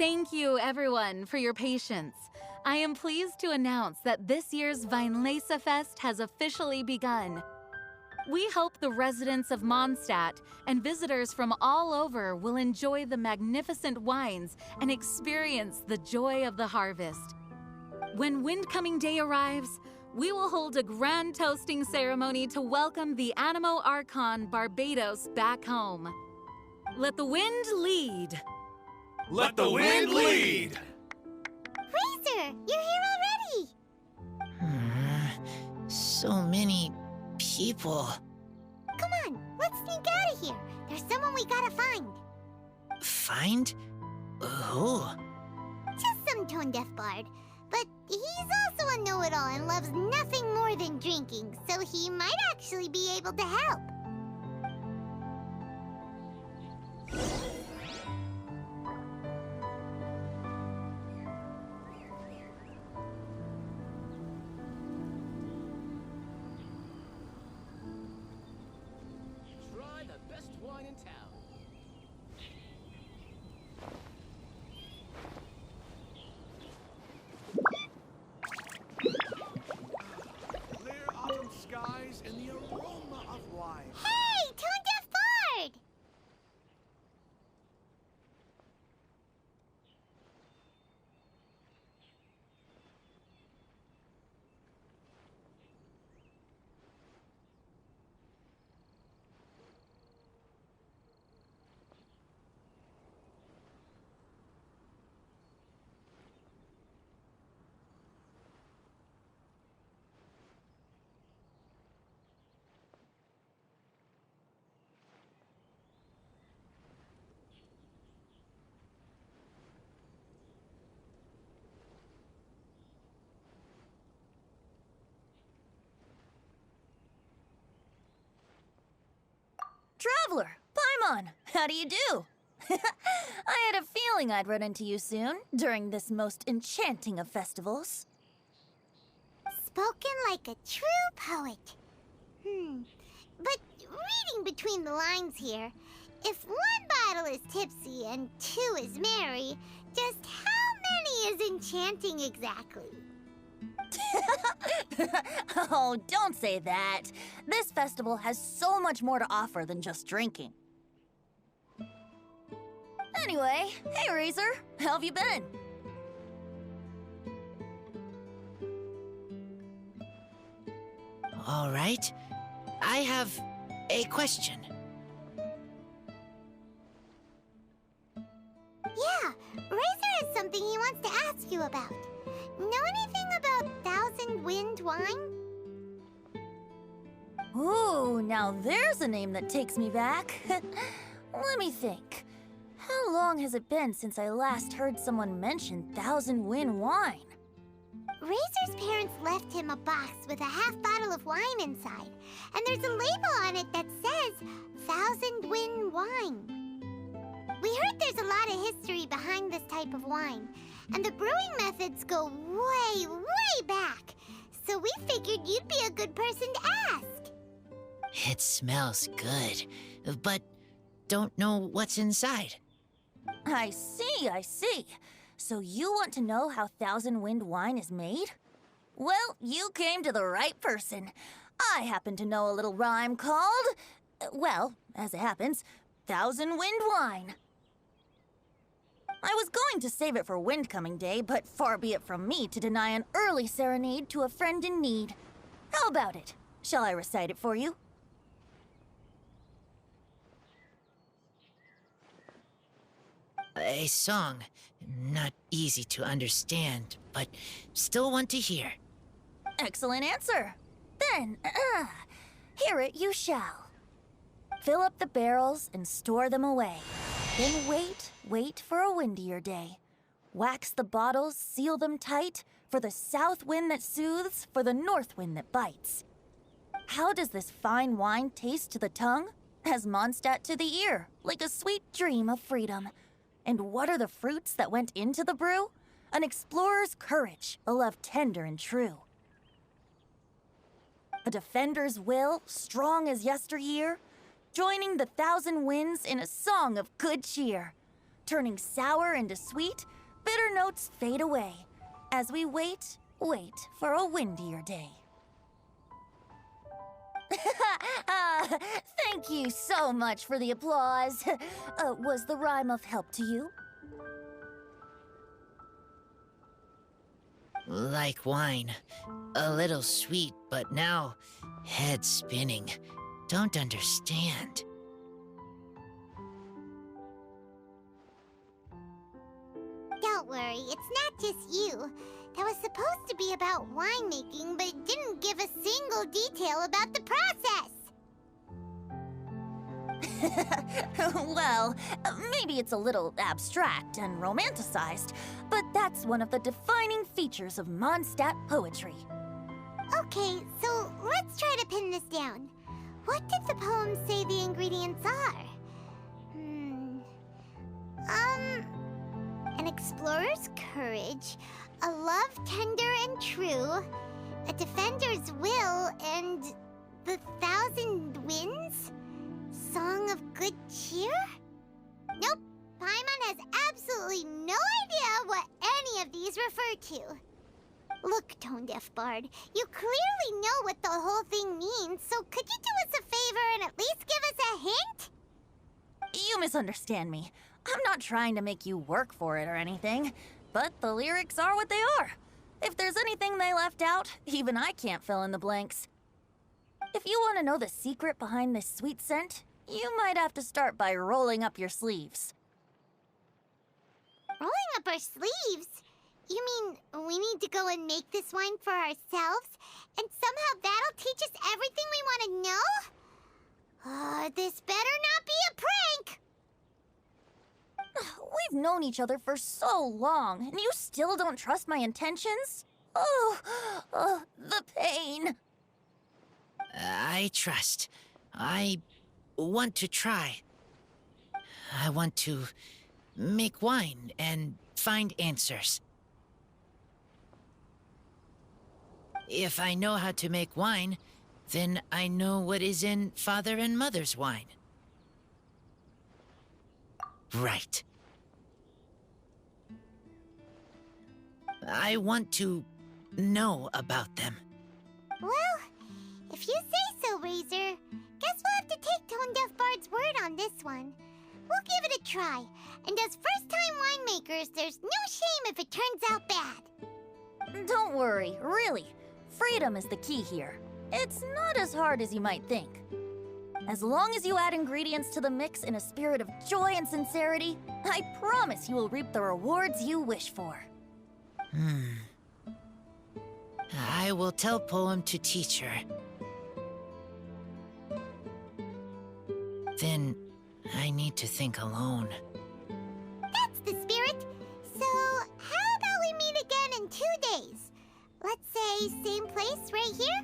Thank you, everyone, for your patience. I am pleased to announce that this year's Weinlese Fest has officially begun. We hope the residents of Mondstadt and visitors from all over will enjoy the magnificent wines and experience the joy of the harvest. When Windcoming Day arrives, we will hold a grand toasting ceremony to welcome the Animo Archon Barbados back home. Let the wind lead. Let the wind lead! Razor, you're here already! So many people. Come on, let's sneak out of here. There's someone we gotta find. Find? Who? Just some tone-deaf bard. But he's also a know-it-all and loves nothing more than drinking, so he might actually be able to help. Try the best wine in town. Clear autumn skies and the aroma of wine. Hey, tone-deaf bard! Traveler, Paimon, how do you do? I had a feeling I'd run into you soon, during this most enchanting of festivals. Spoken like a true poet. But reading between the lines here, if one bottle is tipsy and two is merry, just how many is enchanting exactly? Oh, don't say that. This festival has so much more to offer than just drinking. Anyway, hey Razor, how have you been? All right. I have a question. Yeah, Razor has something he wants to ask you about. Know anything about Thousand Wind wine? Ooh, now there's a name that takes me back. Let me think. How long has it been since I last heard someone mention Thousand Wind wine? Razor's parents left him a box with a half bottle of wine inside, and there's a label on it that says Thousand Wind wine. We heard there's a lot of history behind this type of wine, and the brewing methods go way, way back. So we figured you'd be a good person to ask. It smells good, but don't know what's inside. I see, I see. So you want to know how Thousand Wind wine is made? Well, you came to the right person. I happen to know a little rhyme called, well, as it happens, Thousand Wind wine. I was going to save it for Windcoming Day, but far be it from me to deny an early serenade to a friend in need. How about it? Shall I recite it for you? A song. Not easy to understand, but still want to hear. Excellent answer. Then, hear it you shall. Fill up the barrels and store them away. Then wait for a windier day. Wax the bottles, seal them tight, for the south wind that soothes, for the north wind that bites. How does this fine wine taste to the tongue? As Mondstadt to the ear, like a sweet dream of freedom. And what are the fruits that went into the brew? An explorer's courage, a love tender and true. A defender's will, strong as yesteryear, joining the thousand winds in a song of good cheer. turning sour into sweet, bitter notes fade away as we wait for a windier day. Thank you so much for the applause. Was the rhyme of help to you? Like wine. A little sweet, but now head spinning. Don't understand. Don't worry, it's not just you. That was supposed to be about winemaking, but it didn't give a single detail about the process. Well, maybe it's a little abstract and romanticized, but that's one of the defining features of Mondstadt poetry. Okay, so let's try to pin this down. What did the poem say the ingredients are? An explorer's courage, a love tender and true, a defender's will, and the 1,000 winds? Song of good cheer? Nope, Paimon has absolutely no idea what any of these refer to. Look, Tone-Deaf Bard, you clearly know what the whole thing means, so could you do us a favor and at least give us a hint? You misunderstand me. I'm not trying to make you work for it or anything, but the lyrics are what they are. If there's anything they left out, even I can't fill in the blanks. If you want to know the secret behind this sweet scent, you might have to start by rolling up your sleeves. Rolling up our sleeves? You mean we need to go and make this wine for ourselves, and somehow that'll teach us everything we want to know? This better not be a prank! We've known each other for so long, and you still don't trust my intentions? Oh, the pain. I trust. I want to try. I want to make wine and find answers. If I know how to make wine, then I know what is in Father and Mother's wine. Right. I want to know about them. Well, if you say so, Razor, guess we'll have to take Tone-Deaf Bard's word on this one. We'll give it a try, and as first-time winemakers, there's no shame if it turns out bad. Don't worry, really. Freedom is the key here. It's not as hard as you might think. As long as you add ingredients to the mix in a spirit of joy and sincerity, I promise you will reap the rewards you wish for. I will tell Poem to teach her. Then I need to think alone. That's the spirit. So, how about we meet again in 2 days? Let's say same place right here?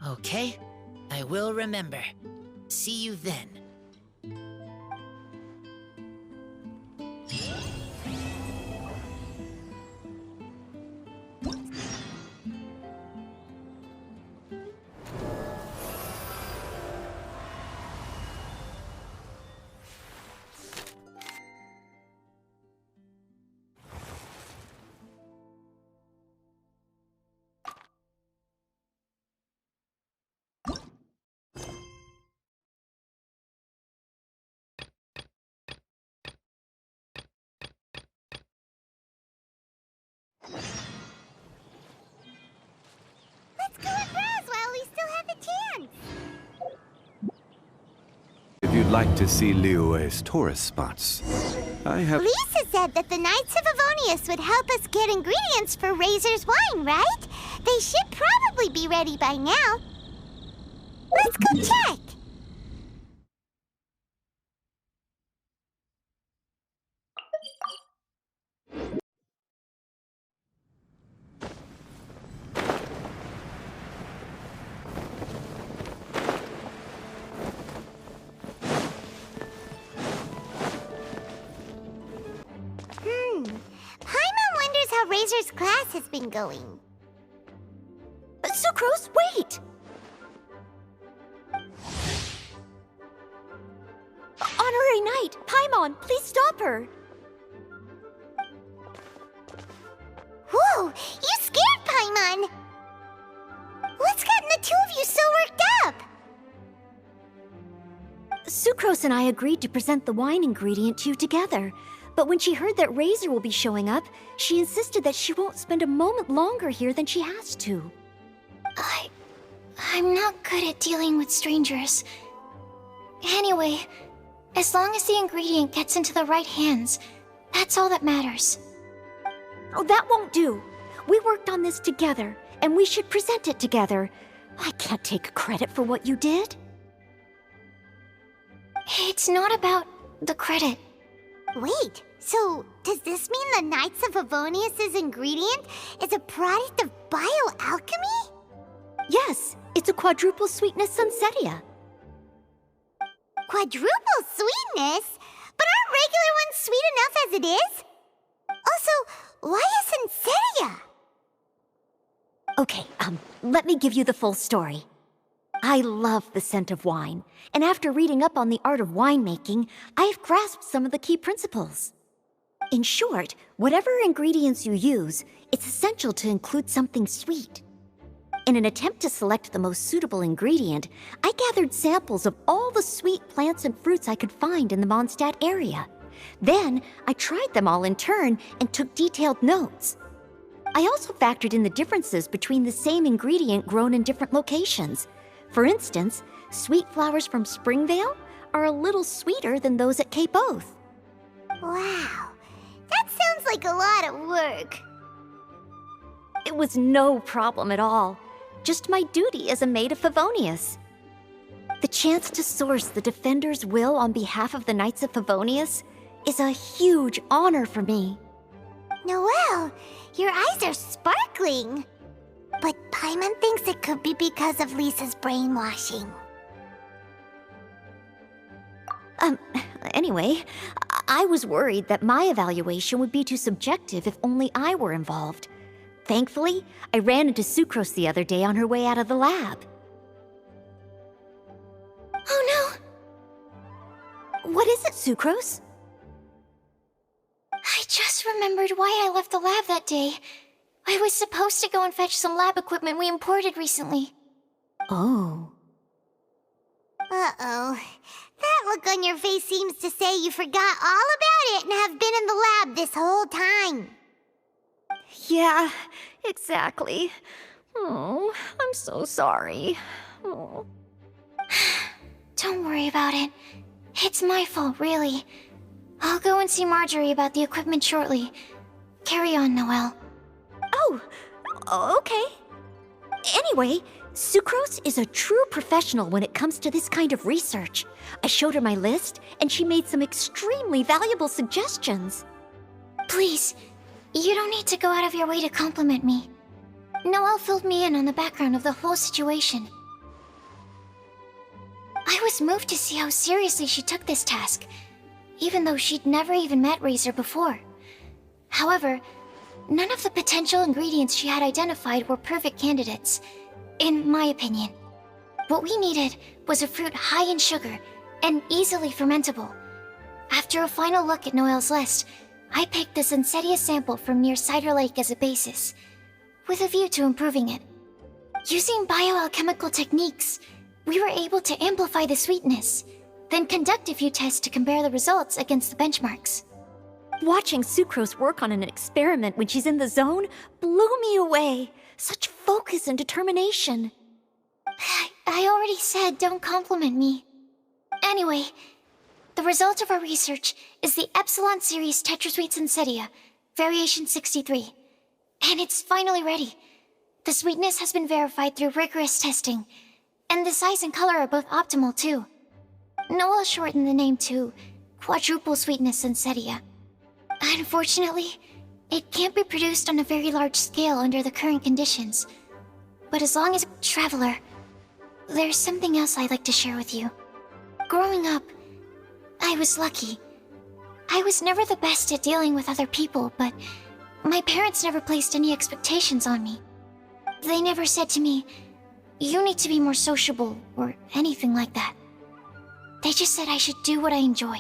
Okay, I will remember. See you then. Let's go and browse while we still have the chance. If you'd like to see Liyue's tourist spots, I have... Lisa said that the Knights of Avonius would help us get ingredients for Razor's wine, right? They should probably be ready by now. Let's go check. Paimon wonders how Razor's class has been going. Sucrose, wait! Honorary night! Paimon, please stop her! Whoa! You scared Paimon! What's gotten the two of you so worked up? Sucrose and I agreed to present the wine ingredient to you together. But when she heard that Razor will be showing up, she insisted that she won't spend a moment longer here than she has to. I'm not good at dealing with strangers. Anyway, as long as the ingredient gets into the right hands, that's all that matters. Oh, that won't do. We worked on this together, and we should present it together. I can't take credit for what you did. It's not about the credit. Wait, so does this mean the Knights of Favonius' ingredient is a product of bioalchemy? Yes, it's a quadruple sweetness sunsetia. Quadruple sweetness? But aren't regular ones sweet enough as it is? Also, why a sunsetia? Okay, let me give you the full story. I love the scent of wine, and after reading up on the art of winemaking, I've grasped some of the key principles. In short, whatever ingredients you use, it's essential to include something sweet. In an attempt to select the most suitable ingredient, I gathered samples of all the sweet plants and fruits I could find in the Mondstadt area. Then, I tried them all in turn and took detailed notes. I also factored in the differences between the same ingredient grown in different locations. For instance, sweet flowers from Springvale are a little sweeter than those at Cape Oath. Wow, that sounds like a lot of work. It was no problem at all. Just my duty as a maid of Favonius. The chance to source the Defender's will on behalf of the Knights of Favonius is a huge honor for me. Noelle, your eyes are sparkling. But Paimon thinks it could be because of Lisa's brainwashing. Anyway, I was worried that my evaluation would be too subjective if only I were involved. Thankfully, I ran into Sucrose the other day on her way out of the lab. Oh no! What is it, Sucrose? I just remembered why I left the lab that day. I was supposed to go and fetch some lab equipment we imported recently. Oh. Uh-oh. That look on your face seems to say you forgot all about it and have been in the lab this whole time. Yeah, exactly. Oh, I'm so sorry. Oh. Don't worry about it. It's my fault, really. I'll go and see Marjorie about the equipment shortly. Carry on, Noelle. Oh, okay. Anyway, Sucrose is a true professional when it comes to this kind of research. I showed her my list, and she made some extremely valuable suggestions. Please, you don't need to go out of your way to compliment me. Noelle filled me in on the background of the whole situation. I was moved to see how seriously she took this task, even though she'd never even met Razor before. However, none of the potential ingredients she had identified were perfect candidates, in my opinion. What we needed was a fruit high in sugar and easily fermentable. After a final look at Noelle's list, I picked the Sunsetia sample from near Cider Lake as a basis, with a view to improving it. Using bioalchemical techniques, we were able to amplify the sweetness, then conduct a few tests to compare the results against the benchmarks. Watching Sucrose work on an experiment when she's in the zone blew me away. Such focus and determination. I already said don't compliment me. Anyway, the result of our research is the Epsilon Series Tetrasweet Sunsetia, Variation 63. And it's finally ready. The sweetness has been verified through rigorous testing, and the size and color are both optimal too. Noelle shortened the name to Quadruple Sweetness Sunsetia. Unfortunately, it can't be produced on a very large scale under the current conditions. But as long as I'm a traveler, there's something else I'd like to share with you. Growing up, I was lucky. I was never the best at dealing with other people, but my parents never placed any expectations on me. They never said to me, "You need to be more sociable," or anything like that. They just said I should do what I enjoy.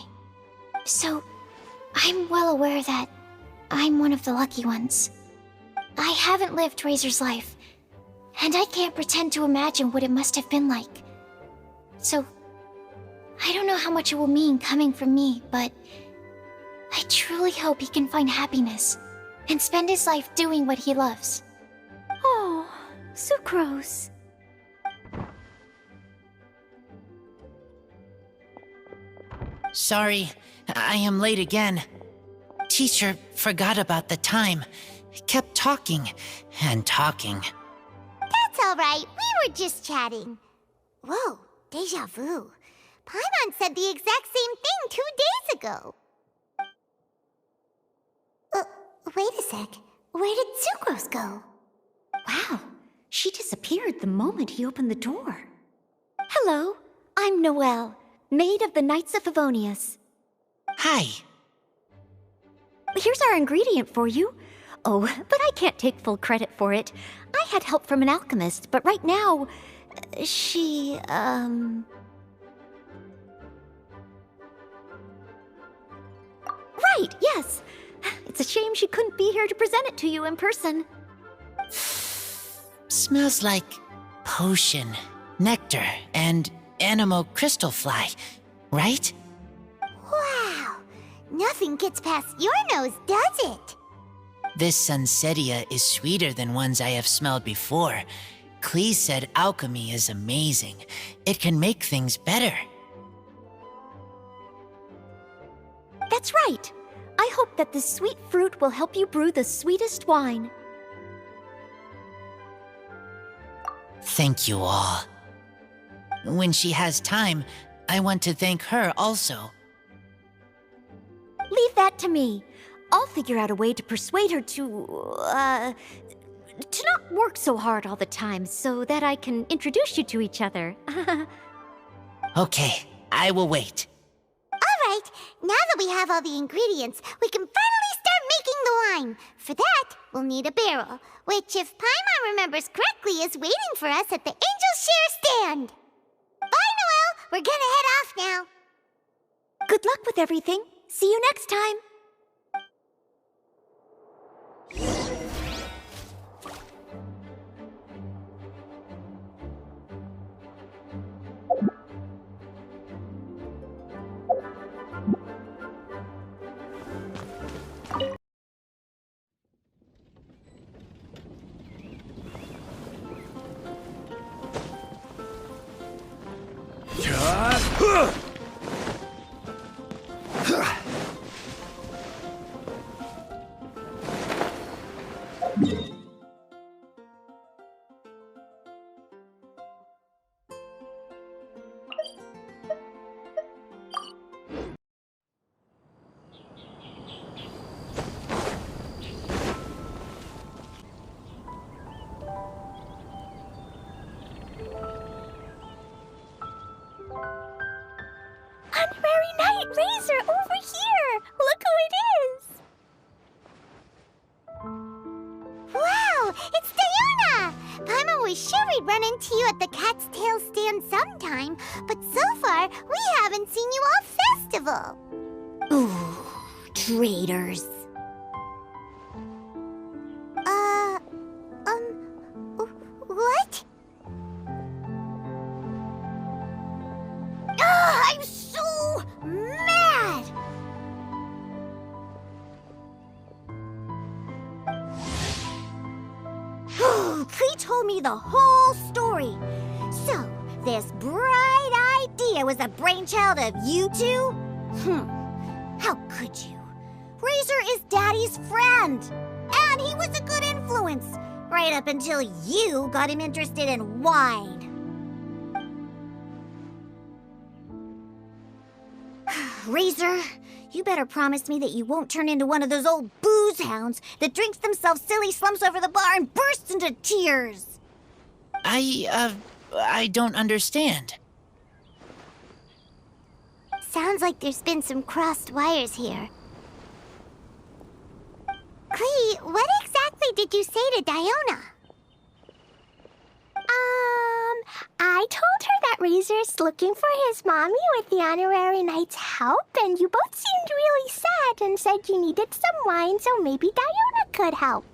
So, I'm well aware that I'm one of the lucky ones. I haven't lived Razor's life, and I can't pretend to imagine what it must have been like. So, I don't know how much it will mean coming from me, but I truly hope he can find happiness and spend his life doing what he loves. Oh, Sucrose. Sorry, I am late again. Teacher forgot about the time. Kept talking and talking. That's all right. We were just chatting. Whoa, deja vu. Paimon said the exact same thing 2 days ago. Wait a sec. Where did Sucrose go? Wow, she disappeared the moment he opened the door. Hello, I'm Noelle, maid of the Knights of Favonius. Hi. Here's our ingredient for you. Oh, but I can't take full credit for it. I had help from an alchemist, but right now, she, Right, yes. It's a shame she couldn't be here to present it to you in person. Smells like potion, nectar, and anemo crystal fly, right? Wow! Nothing gets past your nose, does it? This Sunsetia is sweeter than ones I have smelled before. Klee said alchemy is amazing. It can make things better. That's right. I hope that this sweet fruit will help you brew the sweetest wine. Thank you all. When she has time, I want to thank her also. Leave that to me. I'll figure out a way to persuade her to not work so hard all the time so that I can introduce you to each other. Okay, I will wait. All right, now that we have all the ingredients, we can finally start making the wine. For that, we'll need a barrel, which, if Paimon remembers correctly, is waiting for us at the Angel Share stand. Bye, Noelle. We're gonna head off now. Good luck with everything. See you next time. Honorary Knight Razor, over here! Look who it is! Wow, it's Diona! Paimon was sure we'd run into you at the Cat's Tail stand sometime, but so far, we haven't seen you all festival. Ooh, traitors. What? I'm so mad! Klee told me the whole story. So, this bright idea was the brainchild of you two? How could you? Razor is Daddy's friend, and he was a good influence, right up until you got him interested in wine. Razor, you better promise me that you won't turn into one of those old booze hounds that drinks themselves silly, slumps over the bar, and bursts into tears. I don't understand. Sounds like there's been some crossed wires here. Klee, what exactly did you say to Diona? I told her that Razor's looking for his mommy with the honorary knight's help, and you both seemed really sad and said you needed some wine, so maybe Diona could help.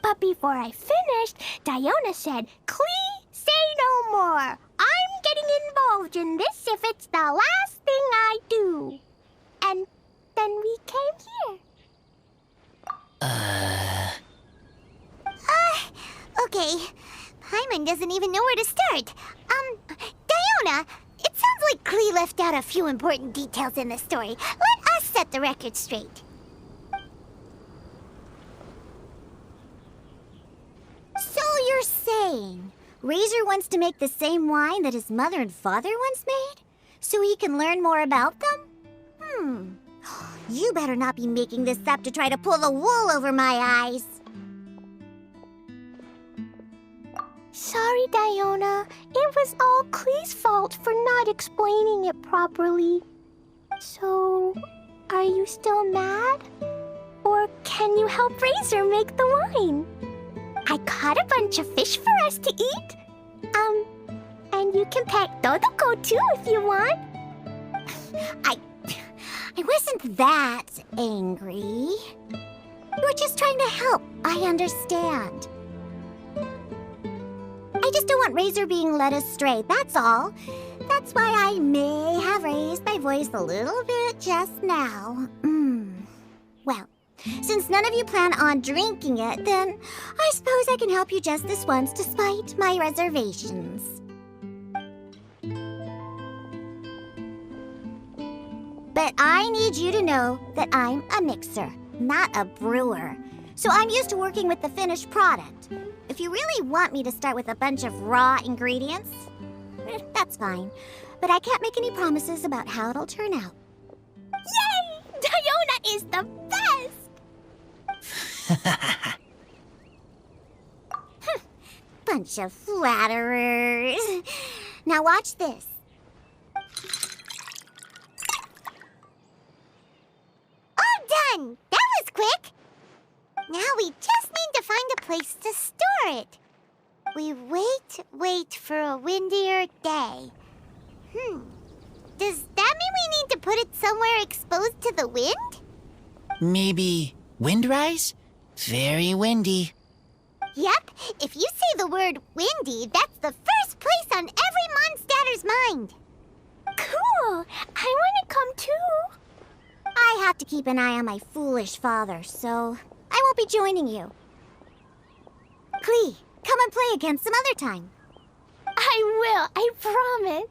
But before I finished, Diona said, "Clee, say no more. I'm getting involved in this if it's the last thing I do." And then we came here. Okay. Paimon doesn't even know where to start. Diona, it sounds like Clee left out a few important details in the story. Let us set the record straight. So you're saying Razor wants to make the same wine that his mother and father once made? So he can learn more about them? You better not be making this up to try to pull the wool over my eyes. Sorry, Diona. It was all Clee's fault for not explaining it properly. So, are you still mad? Or can you help Razor make the wine? I caught a bunch of fish for us to eat. And you can pet Totoko too if you want. I wasn't that angry. You were just trying to help. I understand. I just don't want Razor being led astray, that's all. That's why I may have raised my voice a little bit just now. Well, since none of you plan on drinking it, then I suppose I can help you just this once despite my reservations. But I need you to know that I'm a mixer, not a brewer. So I'm used to working with the finished product. If you really want me to start with a bunch of raw ingredients, that's fine. But I can't make any promises about how it'll turn out. Yay! Diona is the best! Bunch of flatterers. Now watch this. All done! That was quick! Now we just need to find a place to store it. We wait for a windier day. Does that mean we need to put it somewhere exposed to the wind? Maybe windrise? Very windy. Yep, if you say the word windy, that's the first place on every Mondstatter's mind. Cool! I want to come too. I have to keep an eye on my foolish father, so I won't be joining you. Clee, come and play again some other time. I will, I promise.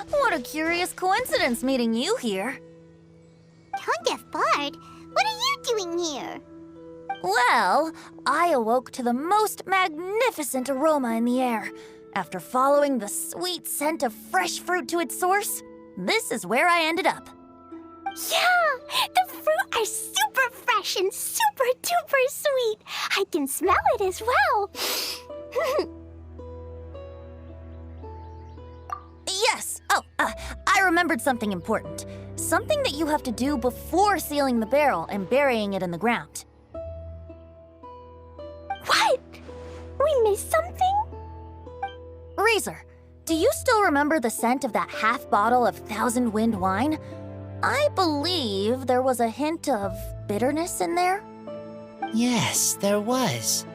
What a curious coincidence meeting you here. Tone Deaf Bard, what are you doing here? Well, I awoke to the most magnificent aroma in the air. After following the sweet scent of fresh fruit to its source, this is where I ended up. Yeah, the fruit are super fresh and super duper sweet. I can smell it as well. Yes! Oh, I remembered something important. Something that you have to do before sealing the barrel and burying it in the ground. What? We missed something? Razor, do you still remember the scent of that half bottle of Thousand Wind wine? I believe there was a hint of bitterness in there. Yes, there was.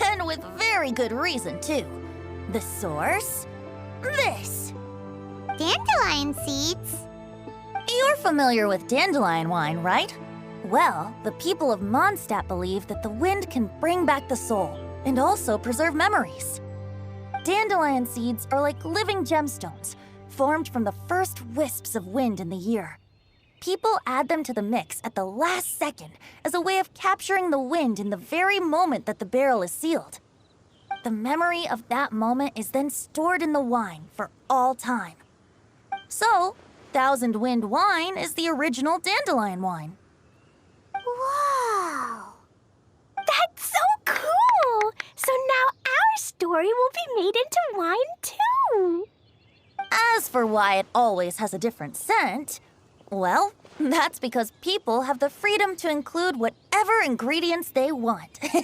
And with very good reason, too. The source? This. Dandelion seeds. You're familiar with dandelion wine, right? Well, the people of Mondstadt believe that the wind can bring back the soul and also preserve memories. Dandelion seeds are like living gemstones, formed from the first wisps of wind in the year. People add them to the mix at the last second as a way of capturing the wind in the very moment that the barrel is sealed. The memory of that moment is then stored in the wine for all time. So, Thousand Wind wine is the original dandelion wine. Whoa! That's so cool! So now our story will be made into wine, too. As for why it always has a different scent, well, that's because people have the freedom to include whatever ingredients they want. What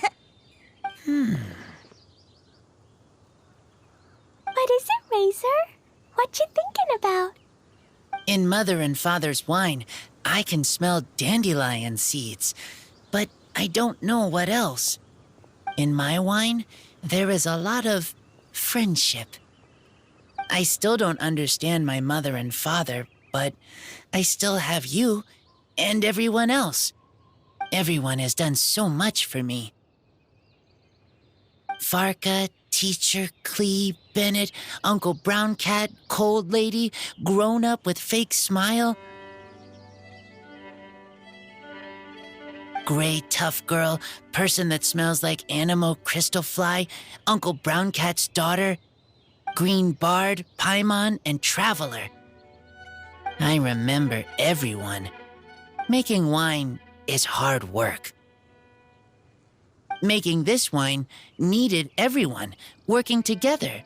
is it, Razor? What you thinking about? In Mother and Father's wine, I can smell dandelion seeds, but I don't know what else. In my wine, there is a lot of friendship. I still don't understand my mother and father, but I still have you and everyone else. Everyone has done so much for me. Farka, Teacher, Clee, Bennett, Uncle Brown Cat, Cold Lady, Grown Up with Fake Smile, Gray Tough Girl, Person that Smells like Animo Crystal Fly, Uncle Brown Cat's Daughter, Green Bard, Paimon, and Traveler. I remember everyone. Making wine is hard work. Making this wine needed everyone working together.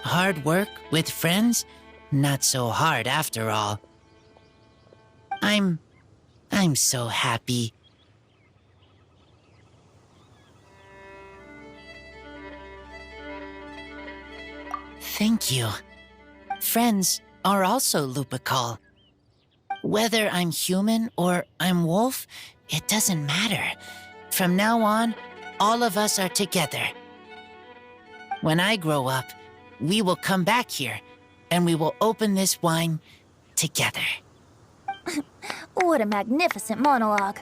Hard work with friends? Not so hard after all. I'm so happy. Thank you. Friends are also Lupical. Whether I'm human or I'm wolf, it doesn't matter. From now on, all of us are together. When I grow up, we will come back here, and we will open this wine together. What a magnificent monologue.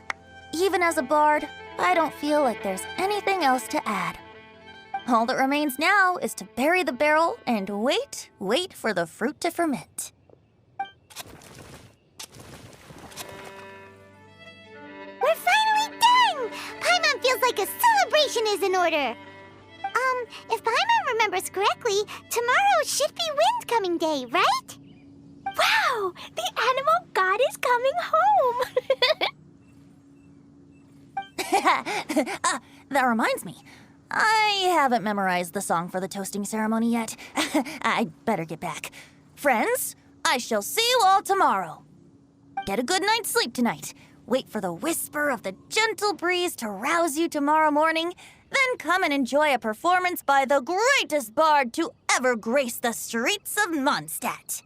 Even as a bard, I don't feel like there's anything else to add. All that remains now is to bury the barrel and wait for the fruit to ferment. We're finally done! Paimon feels like a celebration is in order. If Paimon remembers correctly, tomorrow should be Windcoming Day, right? Wow! The animal god is coming home! That reminds me. I haven't memorized the song for the toasting ceremony yet. I'd better get back. Friends, I shall see you all tomorrow. Get a good night's sleep tonight. Wait for the whisper of the gentle breeze to rouse you tomorrow morning. Then come and enjoy a performance by the greatest bard to ever grace the streets of Mondstadt.